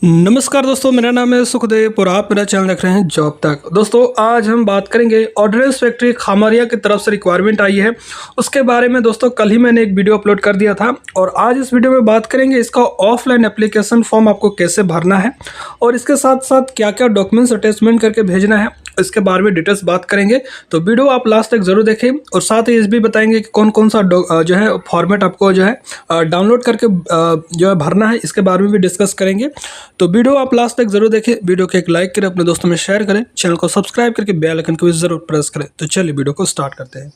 नमस्कार दोस्तों, मेरा नाम है सुखदेव और आप मेरा चैनल देख रहे हैं जॉब तक। दोस्तों आज हम बात करेंगे ऑर्डिनेंस फैक्ट्री खामरिया की तरफ से रिक्वायरमेंट आई है उसके बारे में। दोस्तों कल ही मैंने एक वीडियो अपलोड कर दिया था और आज इस वीडियो में बात करेंगे इसका ऑफलाइन एप्लीकेशन फॉर्म आपको कैसे भरना है और इसके साथ साथ क्या क्या डॉक्यूमेंट्स अटैचमेंट करके भेजना है, इसके बारे में डिटेल्स बात करेंगे। तो वीडियो आप लास्ट तक जरूर देखें और साथ ही इस भी बताएंगे कि कौन कौन सा जो है फॉर्मेट आपको जो है डाउनलोड करके जो है भरना है, इसके बारे में भी डिस्कस करेंगे। तो वीडियो आप लास्ट तक जरूर देखें, वीडियो को एक लाइक करें, अपने दोस्तों में शेयर करें, चैनल को सब्सक्राइब करके बेल आइकन को भी जरूर प्रेस करें। तो चलिए वीडियो को स्टार्ट करते हैं।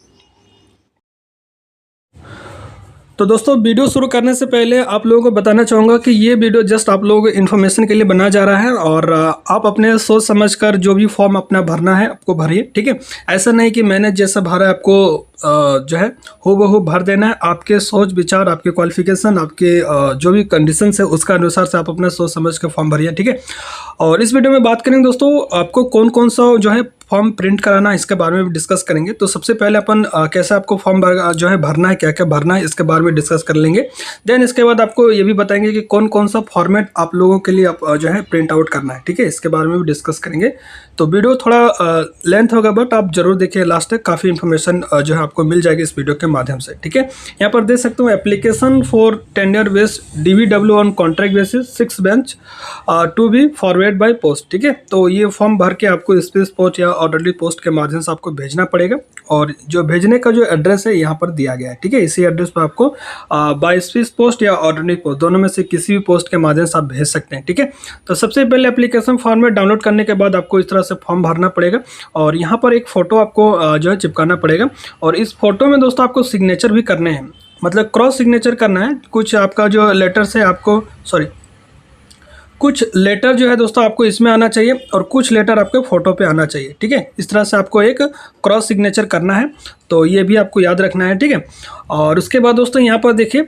तो दोस्तों वीडियो शुरू करने से पहले आप लोगों को बताना चाहूँगा कि ये वीडियो जस्ट आप लोगों को इन्फॉर्मेशन के लिए बनाया जा रहा है और आप अपने सोच समझकर जो भी फॉर्म अपना भरना है आपको भरिए, ठीक है। ऐसा नहीं कि मैंने जैसा भरा है आपको जो है हूबहू भर देना है। आपके सोच विचार, आपके क्वालिफिकेशन, आपके जो भी कंडीशंस है उसका अनुसार से आप अपना सोच समझ के फॉर्म भरिए, ठीक है। और इस वीडियो में बात करेंगे दोस्तों आपको कौन कौन सा जो है फॉर्म प्रिंट कराना है, इसके बारे में भी डिस्कस करेंगे। तो सबसे पहले अपन कैसे आपको फॉर्म जो है भरना है, क्या क्या भरना है, इसके बारे में डिस्कस कर लेंगे। देन इसके बाद आपको ये भी बताएंगे कि कौन कौन सा फॉर्मेट आप लोगों के लिए जो है प्रिंट आउट करना है, ठीक है। इसके बारे में भी डिस्कस करेंगे। तो वीडियो थोड़ा लेंथ होगा बट आप जरूर देखिए लास्ट तक, काफ़ी इन्फॉर्मेशन जो है आपको मिल जाएगी इस वीडियो के माध्यम से, ठीक है। यहाँ पर देख सकते हो application for tender based DVW on contract basis 6 bench to be forward by post, ठीक है। तो ये फॉर्म भर के आपको स्पीड पोस्ट या ऑर्डरली पोस्ट के माध्यम से आपको भेजना पड़ेगा और जो भेजने का जो एड्रेस है यहाँ पर दिया गया है, ठीक है। इसी एड्रेस पर आपको बाय स्पीड पोस्ट या ऑर्डरली पोस्ट दोनों में से किसी भी पोस्ट के माध्यम से आप भेज सकते हैं, ठीक है। तो सबसे पहले एप्लीकेशन फॉर्मेट डाउनलोड करने के बाद आपको इस तरह से फॉर्म भरना पड़ेगा और यहाँ पर एक फ़ोटो आपको जो है चिपकाना पड़ेगा और इस फोटो में दोस्तों आपको सिग्नेचर भी करने हैं, मतलब क्रॉस सिग्नेचर करना है। कुछ आपका जो लेटर्स है आपको कुछ लेटर जो है दोस्तों आपको इसमें आना चाहिए और कुछ लेटर आपके फ़ोटो पे आना चाहिए, ठीक है। इस तरह से आपको एक क्रॉस सिग्नेचर करना है, तो ये भी आपको याद रखना है, ठीक है। और उसके बाद दोस्तों यहाँ पर देखिए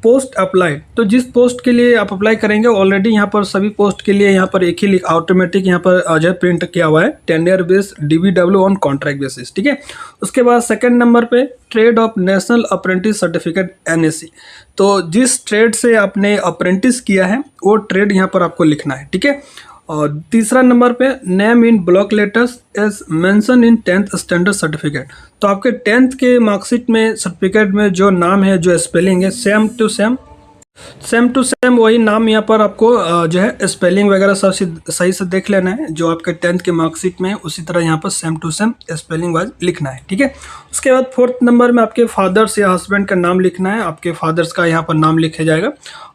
पोस्ट अप्लाइड, तो जिस पोस्ट के लिए आप अप्लाई करेंगे ऑलरेडी यहाँ पर सभी पोस्ट के लिए यहाँ पर एक ही ऑटोमेटिक यहाँ पर जो है प्रिंट किया हुआ है, tender based DVW on contract basis, ठीक है। उसके बाद सेकंड नंबर पे trade off national apprentice certificate NAC, तो जिस ट्रेड से आपने अप्रेंटिस किया है वो ट्रेड यहाँ पर आपको लिखना है, ठीक है। और तीसरा नंबर पे name in block letters as mention in 10th standard certificate, तो आपके 10th के मार्कशीट में सर्टिफिकेट में जो नाम है, जो स्पेलिंग है सेम टू सेम वही नाम यहाँ पर आपको जो है स्पेलिंग वगैरह सब सही से देख लेना है। जो आपके 10th के मार्कशीट में उसी तरह यहाँ पर same to same spelling wise लिखना है, ठीक है। उसके बाद फोर्थ नंबर में आपके फादर्स या हस्बैंड का नाम लिखना है, आपके फादर्स का यहाँ पर नाम लिखा जाएगा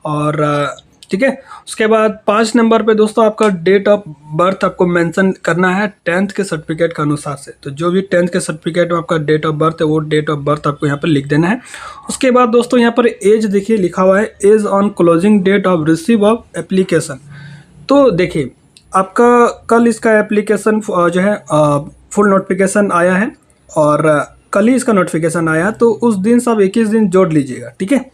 और ठीक है। उसके बाद 5 नंबर पे दोस्तों आपका डेट ऑफ बर्थ आपको मेंशन करना है 10th के सर्टिफिकेट के अनुसार से, तो जो भी 10th के सर्टिफिकेट में आपका डेट ऑफ बर्थ है वो डेट ऑफ बर्थ आपको यहाँ पर लिख देना है। उसके बाद दोस्तों यहाँ पर एज देखिए लिखा हुआ है as on closing date of receive of application, तो देखिए आपका कल इसका एप्लीकेशन जो है फुल नोटिफिकेशन आया है और कल ही इसका नोटिफिकेशन आया, तो उस दिन से आप 21 दिन जोड़ लीजिएगा, ठीक है।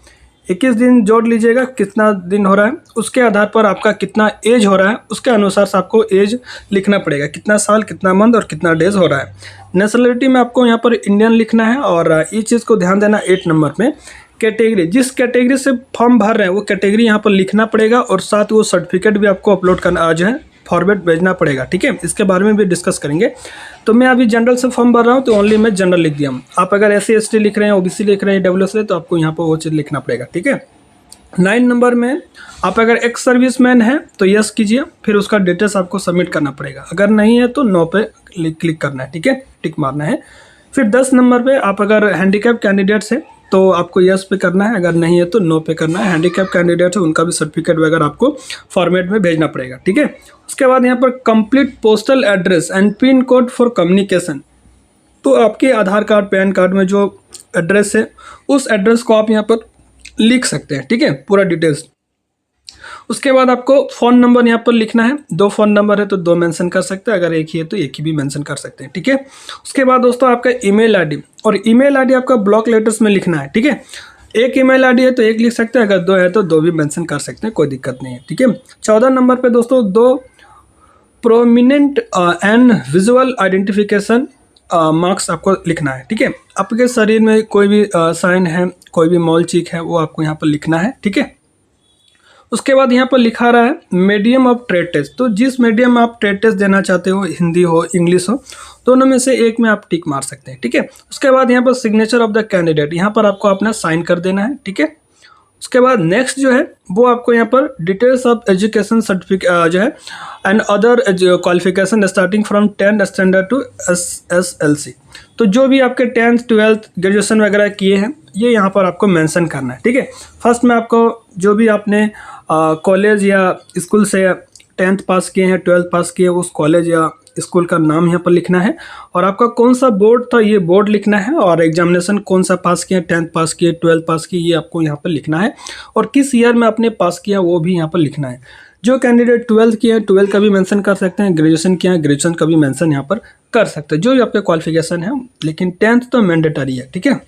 21 दिन जोड़ लीजिएगा, कितना दिन हो रहा है उसके आधार पर आपका कितना एज हो रहा है उसके अनुसार से आपको एज लिखना पड़ेगा, कितना साल, कितना मंथ और कितना डेज हो रहा है। नेशनलिटी में आपको यहाँ पर इंडियन लिखना है और इस चीज़ को ध्यान देना 8 नंबर में कैटेगरी, जिस कैटेगरी से फॉर्म भर रहे हैं वो कैटेगरी यहाँ पर लिखना पड़ेगा और साथ वो सर्टिफिकेट भी आपको अपलोड करना जो है फॉर्मेट भेजना पड़ेगा, ठीक है। इसके बारे में भी डिस्कस करेंगे। तो मैं अभी जनरल से फॉर्म भर रहा हूँ तो ओनली मैं जनरल लिख दिया। आप अगर SC ST लिख रहे हैं, OBC लिख रहे हैं, WS तो आपको यहाँ पर वो चीज़ लिखना पड़ेगा, ठीक है। 9 नंबर में आप अगर एक्स सर्विसमैन है तो यस कीजिए, फिर उसका डिटेल्स आपको सबमिट करना पड़ेगा, अगर नहीं है तो नो पे क्लिक करना है, ठीक है, टिक मारना है। फिर 10 नंबर पे आप अगर हैंडीकैप कैंडिडेट्स है तो आपको यस पे करना है, अगर नहीं है तो नो पे करना है। हैंडीकैप कैंडिडेट है उनका भी सर्टिफिकेट वगैरह आपको फॉर्मेट में भेजना पड़ेगा, ठीक है। उसके बाद यहाँ पर complete postal address and pin code for communication, तो आपके आधार कार्ड पैन कार्ड में जो एड्रेस है उस एड्रेस को आप यहाँ पर लिख सकते हैं, ठीक है, पूरा डिटेल्स। उसके बाद आपको फ़ोन नंबर यहाँ पर लिखना है, 2 फ़ोन नंबर है तो 2 मेंशन कर सकते हैं, अगर एक ही है तो एक ही भी मेंशन कर सकते हैं, ठीक है। उसके बाद दोस्तों आपका ईमेल आईडी, और ईमेल आईडी आपका ब्लॉक लेटर्स में लिखना है, ठीक है। एक ईमेल आईडी है तो एक लिख सकते हैं, अगर 2 है तो 2 भी मेंशन कर सकते हैं, कोई दिक्कत नहीं है, ठीक है। 14 नंबर पे दोस्तों 2 prominent and visual identification marks आपको लिखना है, ठीक है। आपके शरीर में कोई भी साइन है, कोई भी मॉल चीक है वो आपको यहाँ पर लिखना है, ठीक है। उसके बाद यहाँ पर लिखा रहा है मीडियम ऑफ ट्रेड टेस्ट। तो जिस मीडियम में आप ट्रेड टेस्ट देना चाहते हो, हिंदी हो इंग्लिश हो, दोनों में से एक में आप टिक मार सकते हैं, ठीक है। उसके बाद यहाँ पर सिग्नेचर ऑफ द कैंडिडेट, यहाँ पर आपको अपना साइन कर देना है, ठीक है। उसके बाद नेक्स्ट जो है वो आपको यहाँ पर डिटेल्स ऑफ एजुकेशन सर्टिफिकेट जो है and other qualification starting from 10th standard to SSLC। तो जो भी आपके 10th 12th ग्रेजुएशन वगैरह किए हैं ये यहाँ पर आपको मेंशन करना है, ठीक है। फर्स्ट में आपको जो भी आपने कॉलेज या स्कूल से 10th पास किए हैं, 12th पास किए हैं, उस कॉलेज या स्कूल का नाम यहाँ पर लिखना है, और आपका कौन सा बोर्ड था ये बोर्ड लिखना है, और एग्जामिनेशन कौन सा पास किया, 10th पास किए, 12th पास किए, ये आपको यहाँ पर लिखना है, और किस ईयर में आपने पास किया वो भी यहाँ पर लिखना है। जो कैंडिडेट 12th किए हैं 12th का भी मेंशन कर सकते हैं, ग्रेजुएशन किया है ग्रेजुएशन का भी मेंशन यहाँ पर कर सकते हैं, जो भी आपके क्वालिफिकेशन है, लेकिन 10th तो मैंडेटरी है, ठीक है।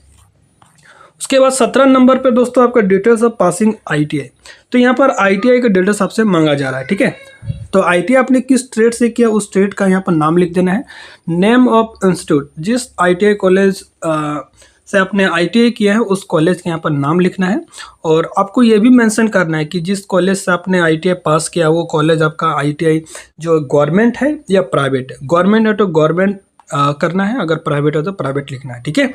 उसके बाद 17 नंबर पे दोस्तों आपका डिटेल्स ऑफ पासिंग ITI। तो यहाँ पर ITI का डिटेल्स आपसे मांगा जा रहा है, ठीक है। तो ITI आपने किस ट्रेड से किया उस ट्रेड का यहाँ पर नाम लिख देना है, नेम ऑफ इंस्टीट्यूट, जिस ITI कॉलेज से आपने ITI किया है उस कॉलेज के यहाँ पर नाम लिखना है, और आपको ये भी मेंशन करना है कि जिस कॉलेज से आपने ITI पास किया वो कॉलेज आपका ITI जो गवर्नमेंट है या प्राइवेट है। गवर्नमेंट है तो गवर्नमेंट करना है, अगर प्राइवेट है तो प्राइवेट लिखना है, ठीक है।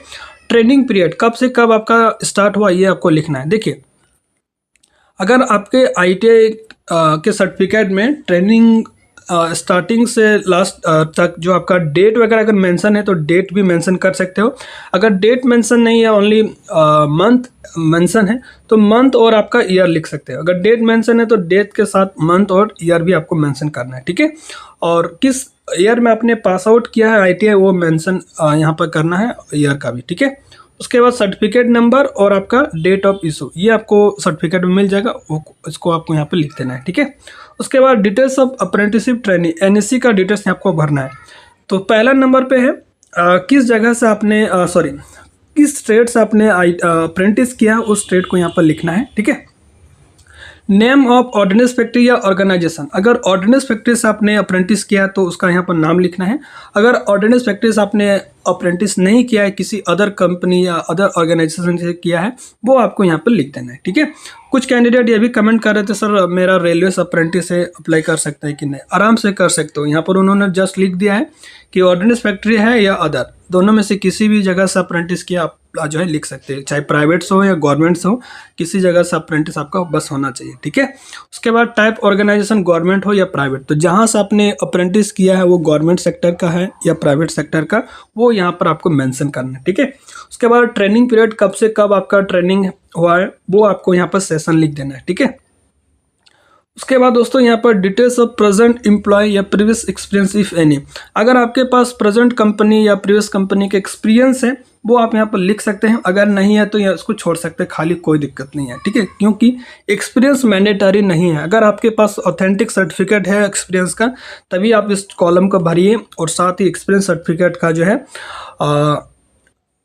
ट्रेनिंग पीरियड कब से कब आपका स्टार्ट हुआ ये आपको लिखना है। देखिए अगर आपके ITI के सर्टिफिकेट में ट्रेनिंग स्टार्टिंग से लास्ट तक जो आपका डेट वगैरह अगर मेंशन है तो डेट भी मेंशन कर सकते हो। अगर डेट मेंशन नहीं है, ओनली मंथ मेंशन है तो मंथ और आपका ईयर लिख सकते हो। अगर डेट मेंशन है तो डेट के साथ मंथ और ईयर भी आपको मेंशन करना है, ठीक है। और किस ईयर में आपने पास आउट किया है ITI वो मेंशन यहाँ पर करना है, ईयर का भी, ठीक है। उसके बाद सर्टिफिकेट नंबर और आपका डेट ऑफ इशू ये आपको सर्टिफिकेट में मिल जाएगा, वो इसको आपको यहाँ पे लिख देना है, ठीक है। उसके बाद details of apprenticeship training NSC का डिटेल्स आपको भरना है। तो पहला नंबर पे है किस जगह से आपने किस ट्रेड से आपने अप्रेंटिस किया उस ट्रेड को यहाँ पर लिखना है, ठीक है। नेम ऑफ ऑर्डिनेंस फैक्ट्री या ऑर्गेनाइजेशन, अगर ऑर्डिनेंस फैक्ट्री से आपने अप्रेंटिस किया तो उसका यहाँ पर नाम लिखना है। अगर ऑर्डिनेंस फैक्ट्री से आपने अप्रेंटिस नहीं किया है, किसी अदर कंपनी या अदर ऑर्गेनाइजेशन से किया है, वो आपको यहाँ पर लिख देना है, ठीक है। कुछ कैंडिडेट ये भी कमेंट कर रहे थे सर मेरा रेलवे से अप्रेंटिस है, अप्लाई कर सकते हैं कि नहीं। आराम से कर सकते हो, यहाँ पर उन्होंने जस्ट लिख दिया है कि ऑर्डिनेंस फैक्ट्री है या अदर, दोनों में से किसी भी जगह से अप्रेंटिस किया आप जो है लिख सकते हैं, चाहे प्राइवेट से हो या गवर्नमेंट से हो, किसी जगह से अप्रेंटिस आपका बस होना चाहिए, ठीक है। उसके बाद टाइप ऑर्गेनाइजेशन गवर्नमेंट हो या प्राइवेट, तो जहाँ से आपने अप्रेंटिस किया है वो गवर्नमेंट सेक्टर का है या प्राइवेट सेक्टर का, वो यहाँ पर आपको मेंशन करना है, ठीक है। उसके बाद ट्रेनिंग पीरियड कब से कब आपका ट्रेनिंग हुआ है वो आपको यहाँ पर सेशन लिख देना है, ठीक है। उसके बाद दोस्तों यहाँ पर डिटेल्स ऑफ प्रेजेंट एम्प्लॉय या प्रीवियस एक्सपीरियंस इफ एनी, अगर आपके पास प्रेजेंट कंपनी या प्रीवियस कंपनी के एक्सपीरियंस है वो आप यहाँ पर लिख सकते हैं, अगर नहीं है तो यहाँ इसको छोड़ सकते हैं, खाली कोई दिक्कत नहीं है, ठीक है। क्योंकि एक्सपीरियंस मैंडेटरी नहीं है, अगर आपके पास ऑथेंटिक सर्टिफिकेट है एक्सपीरियंस का तभी आप इस कॉलम को भरिए, और साथ ही एक्सपीरियंस सर्टिफिकेट का जो है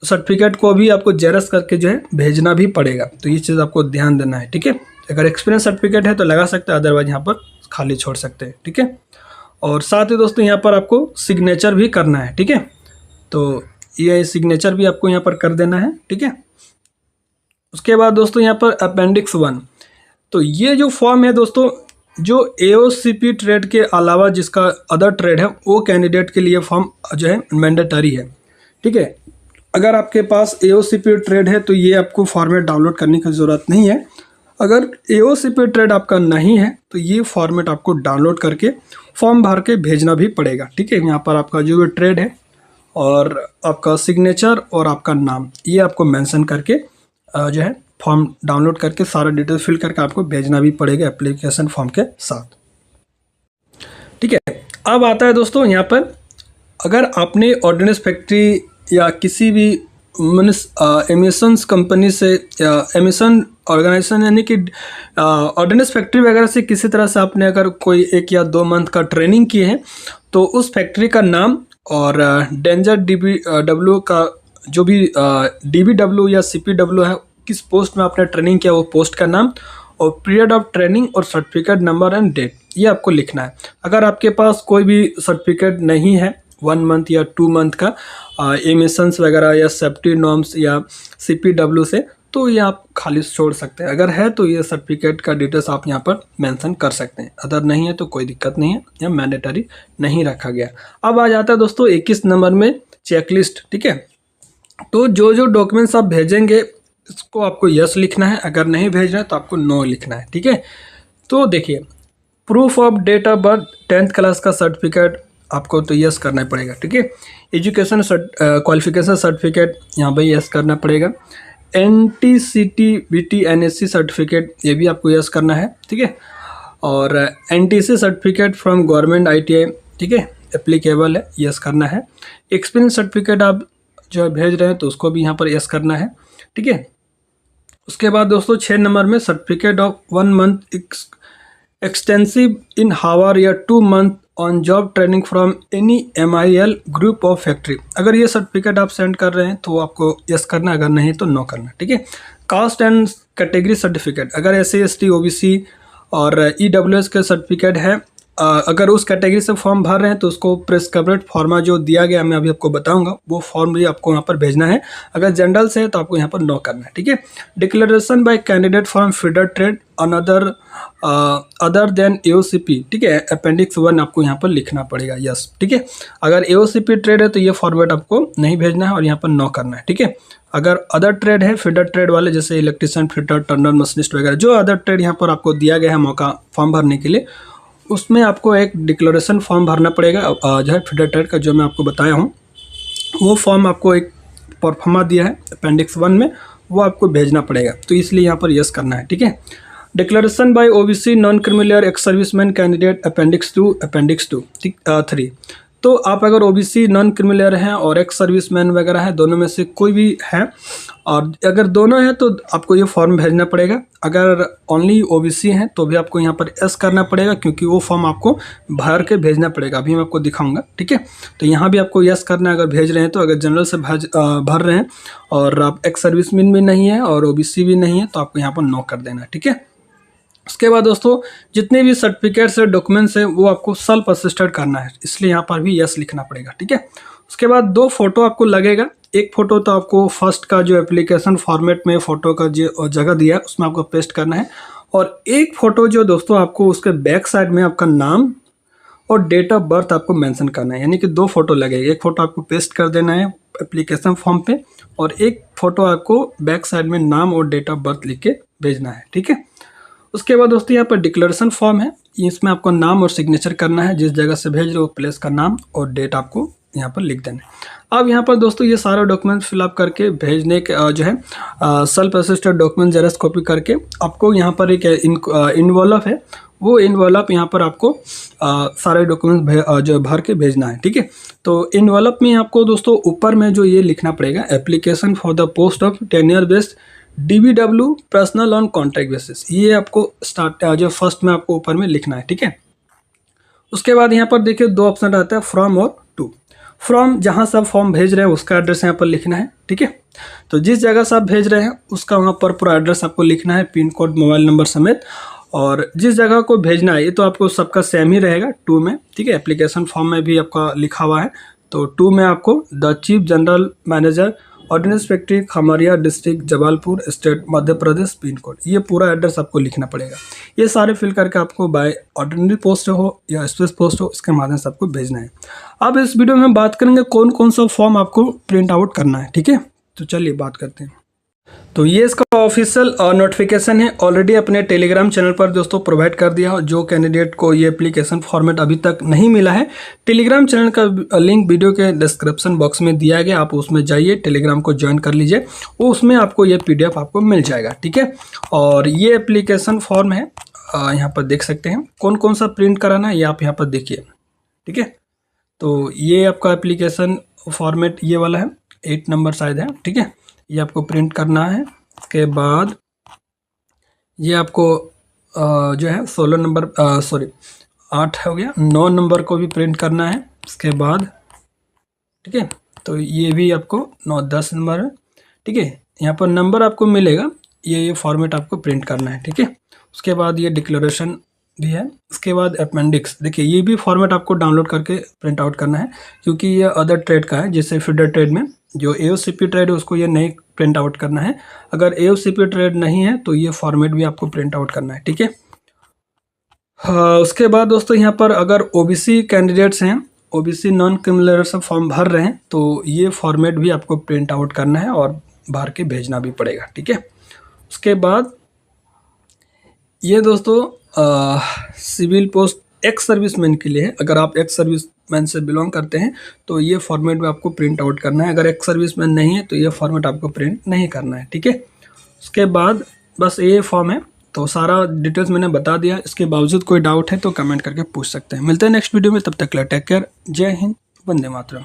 सर्टिफिकेट को भी आपको जेरक्स करके जो है भेजना भी पड़ेगा, तो ये चीज़ आपको ध्यान देना है, ठीक है। अगर एक्सपीरियंस सर्टिफिकेट है तो लगा सकते हैं, अदरवाइज यहाँ पर खाली छोड़ सकते हैं, ठीक है। और साथ ही दोस्तों यहाँ पर आपको सिग्नेचर भी करना है, ठीक है। तो ये सिग्नेचर भी आपको यहाँ पर कर देना है, ठीक है। उसके बाद दोस्तों यहाँ पर अपेंडिक्स 1, तो ये जो फॉर्म है दोस्तों जो AOCP ट्रेड के अलावा जिसका अदर ट्रेड है वो कैंडिडेट के लिए फॉर्म जो है मैंडेटरी है, ठीक है। अगर आपके पास AOCP ट्रेड है तो ये आपको फॉर्मेट डाउनलोड करने की ज़रूरत नहीं है। अगर AOCP ट्रेड आपका नहीं है तो ये फॉर्मेट आपको डाउनलोड करके फॉर्म भर के भेजना भी पड़ेगा, ठीक है। यहाँ पर आपका जो भी ट्रेड है और आपका सिग्नेचर और आपका नाम ये आपको मेंशन करके जो है फॉर्म डाउनलोड करके सारा डिटेल फिल करके आपको भेजना भी पड़ेगा एप्लीकेशन फॉर्म के साथ, ठीक है। अब आता है दोस्तों यहाँ पर अगर आपने ऑर्डिनेंस फैक्ट्री या किसी भी एमिशंस कंपनी से या एमिशन ऑर्गेनाइजेशन यानी कि ऑर्डिनेंस फैक्ट्री वगैरह से किसी तरह से आपने अगर कोई 1 या 2 मंथ का ट्रेनिंग किए हैं तो उस फैक्ट्री का नाम और डेंजर DBW का जो भी DBW या CPW है किस पोस्ट में आपने ट्रेनिंग किया वो पोस्ट का नाम और पीरियड ऑफ ट्रेनिंग और सर्टिफिकेट नंबर एंड डेट ये आपको लिखना है। अगर आपके पास कोई भी सर्टिफिकेट नहीं है 1 मंथ या 2 मंथ का एमिशंस वगैरह या सेफ्टी नॉर्म्स या CPW से तो ये आप खाली छोड़ सकते हैं। अगर है तो ये सर्टिफिकेट का डिटेल्स आप यहाँ पर मेंशन कर सकते हैं, अगर नहीं है तो कोई दिक्कत नहीं है, यह मैंडेटरी नहीं रखा गया। अब आ जाता है दोस्तों 21 नंबर में चेकलिस्ट। ठीक है, तो जो जो डॉक्यूमेंट्स आप भेजेंगे इसको आपको यस लिखना है, अगर नहीं भेजना है तो आपको नो लिखना है। ठीक है, तो देखिए proof of date of birth 10th class का सर्टिफिकेट आपको तो यस करना पड़ेगा। ठीक है, एजुकेशन क्वालिफिकेशन सर्टिफिकेट यहाँ पर यस करना पड़ेगा। NTCT/BT NSC सर्टिफिकेट ये भी आपको यस करना है। ठीक है, और NTC certificate from government ITI, ठीक है, एप्लीकेबल है, यस करना है। एक्सपीरियंस सर्टिफिकेट आप जो भेज रहे हैं तो उसको भी यहाँ पर यस करना है। ठीक है, उसके बाद दोस्तों 6 नंबर में सर्टिफिकेट ऑफ 1 मंथ एक्सटेंसिव इन हावर या 2 month on job training from any MIL group of factory. अगर ये सर्टिफिकेट आप सेंड कर रहे हैं तो आपको यस करना, अगर नहीं तो नो करना। ठीक है, कास्ट एंड कैटेगरी सर्टिफिकेट, अगर SC ST OBC और EWS के सर्टिफिकेट है, अगर उस कैटेगरी से फॉर्म भर रहे हैं तो उसको प्रेस्क्राइब्ड फॉर्मा जो दिया गया मैं अभी आपको बताऊंगा वो फॉर्म भी आपको यहाँ पर भेजना है। अगर जनरल से है तो आपको यहाँ पर नो करना है। ठीक है, declaration bye candidate from feeder trade another other than AOCP, ठीक है, अपेंडिक्स 1 आपको यहाँ पर लिखना पड़ेगा यस। ठीक है, अगर AOCP ट्रेड है तो ये फॉर्मेट आपको नहीं भेजना है और यहाँ पर नो करना है। ठीक है, अगर अदर ट्रेड है, फीडर ट्रेड वाले जैसे इलेक्ट्रिशियन, फिटर, टर्नर, मशीनिस्ट वगैरह, जो अदर ट्रेड यहाँ पर आपको दिया गया है मौका फॉर्म भरने के लिए, उसमें आपको एक डिक्लेरेशन फॉर्म भरना पड़ेगा। जो है फीडर ट्रेड का जो मैं आपको बताया हूँ वो फॉर्म आपको एक परफॉर्मा दिया है अपेंडिक्स 1 में, वो आपको भेजना पड़ेगा, तो इसलिए यहाँ पर यस करना है। ठीक है, declaration bye OBC non criminal ex serviceman candidate appendix 2 ठीक 3। तो आप अगर OBC नॉन क्रिमिनल हैं और एक्स सर्विसमैन वगैरह है, दोनों में से कोई भी है, और अगर दोनों हैं तो आपको ये फॉर्म भेजना पड़ेगा। अगर ओनली OBC हैं तो भी आपको यहाँ पर एस करना पड़ेगा, क्योंकि वो फॉर्म आपको भर के भेजना पड़ेगा, अभी मैं आपको दिखाऊंगा। ठीक है, तो यहाँ भी आपको यस करना है अगर भेज रहे हैं तो। अगर जनरल से भर रहे हैं और आप एक्स सर्विसमैन भी नहीं है और OBC भी नहीं है तो आपको यहाँ पर नो कर देना है। ठीक है, उसके बाद दोस्तों जितने भी सर्टिफिकेट्स है, डॉक्यूमेंट्स है, वो आपको सेल्फ असिस्टेड करना है, इसलिए यहाँ पर भी यस लिखना पड़ेगा। ठीक है, उसके बाद 2 फोटो आपको लगेगा। एक फ़ोटो तो आपको फर्स्ट का जो एप्लीकेशन फॉर्मेट में फ़ोटो का जो जगह दिया है उसमें आपको पेस्ट करना है, और एक फ़ोटो जो दोस्तों आपको उसके बैक साइड में आपका नाम और डेट ऑफ बर्थ आपको मेंशन करना है, यानी कि 2 फोटो लगेगा। एक फ़ोटो आपको पेस्ट कर देना है एप्लीकेशन फॉर्म पे, और एक फ़ोटो आपको बैक साइड में नाम और डेट ऑफ बर्थ लिख के भेजना है। ठीक है, उसके बाद दोस्तों यहाँ पर डिक्लेरेशन फॉर्म है, इसमें आपको नाम और सिग्नेचर करना है, जिस जगह से भेज रहे हो प्लेस का नाम और डेट आपको यहाँ पर लिख देना है। अब यहाँ पर दोस्तों ये सारा डॉक्यूमेंट फिलअप करके भेजने के जो है self assisted document xerox copy करके आपको यहाँ पर एक इन्वॉल्व है, वो इन्वॉल्व यहाँ पर आपको सारे डॉक्यूमेंट्स जो भर के भेजना है। ठीक है, तो इन्वॉल्व में आपको दोस्तों ऊपर में जो ये लिखना पड़ेगा, application for the post of tenure based DBW personal on contract basis, ये आपको स्टार्ट जो फर्स्ट में आपको ऊपर में लिखना है। ठीक है, उसके बाद यहाँ पर देखिए 2 ऑप्शन रहता है, फ्रॉम और टू। फ्रॉम जहाँ से आप फॉर्म भेज रहे हैं उसका एड्रेस यहाँ पर लिखना है। ठीक है, तो जिस जगह से आप भेज रहे हैं उसका वहाँ पर पूरा एड्रेस आपको लिखना है, पिन कोड, मोबाइल नंबर समेत, और जिस जगह को भेजना है ये तो आपको सबका सेम ही रहेगा 2 में। ठीक है, एप्लीकेशन फॉर्म में भी आपका लिखा हुआ है, तो 2 में आपको the chief general manager ordnance factory Khamaria district Jabalpur state Madhya Pradesh pin code, ये पूरा एड्रेस आपको लिखना पड़ेगा। ये सारे फिल करके आपको बाय ऑर्डिनरी पोस्ट हो या एक्सप्रेस पोस्ट हो, इसके माध्यम से आपको भेजना है। अब इस वीडियो में हम बात करेंगे कौन कौन सा फॉर्म आपको प्रिंट आउट करना है। ठीक है, तो चलिए बात करते हैं। तो ये इसका ऑफिशियल नोटिफिकेशन है, ऑलरेडी अपने टेलीग्राम चैनल पर दोस्तों प्रोवाइड कर दिया। जो कैंडिडेट को ये एप्लीकेशन फॉर्मेट अभी तक नहीं मिला है, टेलीग्राम चैनल का लिंक वीडियो के डिस्क्रिप्शन बॉक्स में दिया गया, आप उसमें जाइए, टेलीग्राम को ज्वाइन कर लीजिए, उसमें आपको ये PDF आपको मिल जाएगा। ठीक है, और ये एप्लीकेशन फॉर्म है, यहाँ पर देख सकते हैं कौन कौन सा प्रिंट कराना है, ये आप यहाँ पर देखिए। ठीक है, तो ये आपका एप्लीकेशन फॉर्मेट ये वाला है, 8 नंबर शायद है। ठीक है, ये आपको प्रिंट करना है। उसके बाद ये आपको जो है 16 नंबर 8 हो गया, 9 नंबर को भी प्रिंट करना है। उसके बाद ठीक है, तो ये भी आपको 9-10 नंबर है। ठीक है, यहाँ पर नंबर आपको मिलेगा, ये फॉर्मेट आपको प्रिंट करना है। ठीक है, उसके बाद ये डिक्लेरेशन भी है। इसके बाद अपेंडिक्स, देखिए ये भी फॉर्मेट आपको डाउनलोड करके प्रिंट आउट करना है, क्योंकि ये अदर ट्रेड का है। जैसे फीडर ट्रेड में जो एओसीपी ट्रेड है उसको ये नहीं प्रिंट आउट करना है। अगर एओसीपी ट्रेड नहीं है तो ये फॉर्मेट भी आपको प्रिंट आउट करना है, ठीक है। हाँ, उसके बाद दोस्तों यहाँ पर अगर ओबीसी कैंडिडेट्स हैं, ओबीसी नॉन क्रिमिनल से फॉर्म भर रहे हैं, तो ये फॉर्मेट भी आपको प्रिंट आउट करना है और भर के भेजना भी पड़ेगा, ठीक है। उसके बाद ये दोस्तों सिविल पोस्ट एक्स सर्विसमैन के लिए है। अगर आप एक्स सर्विसमैन से बिलोंग करते हैं तो ये फॉर्मेट में आपको प्रिंट आउट करना है। अगर एक्स सर्विसमैन नहीं है तो ये फॉर्मेट आपको प्रिंट नहीं करना है, ठीक है। उसके बाद बस ये फॉर्म है, तो सारा डिटेल्स मैंने बता दिया। इसके बावजूद कोई डाउट है तो कमेंट करके पूछ सकते हैं। मिलते हैं नेक्स्ट वीडियो में, तब तक के लिए टेक केयर। जय हिंद, वंदे मातरम।